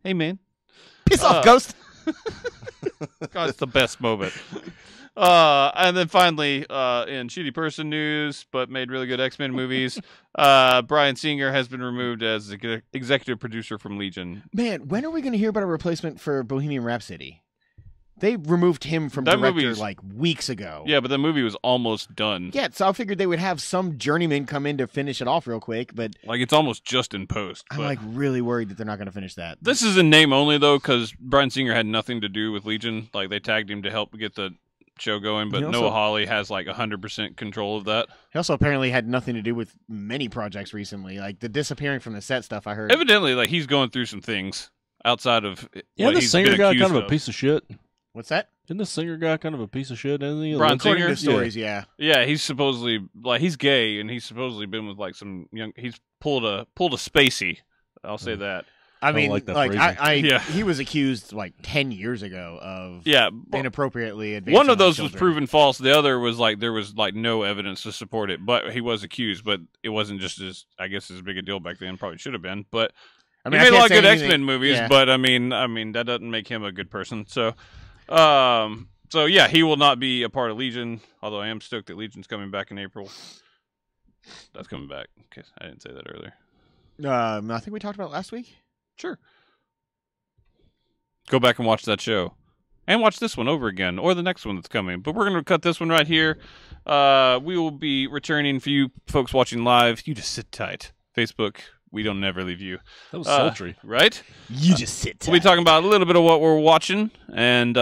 Hey, man. Piss off, Ghost. God, it's the best moment. And then finally, in shitty person news, but made really good X-Men movies, Bryan Singer has been removed as executive producer from Legion. Man, when are we going to hear about a replacement for Bohemian Rhapsody? They removed him from That director movie's- like weeks ago. Yeah, but the movie was almost done. Yeah, so I figured they would have some journeyman come in to finish it off real quick, but Like, it's almost just in post. I'm but- like really worried that they're not going to finish that. This is in name only, though, because Bryan Singer had nothing to do with Legion. Like, they tagged him to help get the show going, but He also- Noah Hawley has, like, 100% control of that. He also apparently had nothing to do with many projects recently, like the disappearing from the set stuff I heard. Evidently, like, he's going through some things outside of Yeah, what the he's singer been guy accused kind of a of. piece of shit. What's that? Isn't the singer guy kind of a piece of shit? Isn't he? Bryan According Singer? to stories, yeah. Yeah, he's supposedly, like, he's gay, and he's supposedly been with, like, some young, he's pulled a spacey. I'll say that. I don't mean, like that like phrasing. Yeah. he was accused like 10 years ago of Yeah. inappropriately advancing One of on those was children. proven false. The other was like there was like no evidence to support it, but he was accused. But it wasn't just as I guess as big a deal back then. Probably should have been. But I he mean, I made a can't lot of say good anything- X-Men movies. yeah. But I mean that doesn't make him a good person. So, so yeah, he will not be a part of Legion. Although I am stoked that Legion's coming back in April. That's coming back. Okay, I didn't say that earlier. I think we talked about it last week. Sure. Go back and watch that show. And watch this one over again, or the next one that's coming. But we're going to cut this one right here. We will be returning for you folks watching live. You just sit tight. Facebook, we don't never leave you. That was sultry. Right? You just sit. We'll be talking about a little bit of what we're watching. And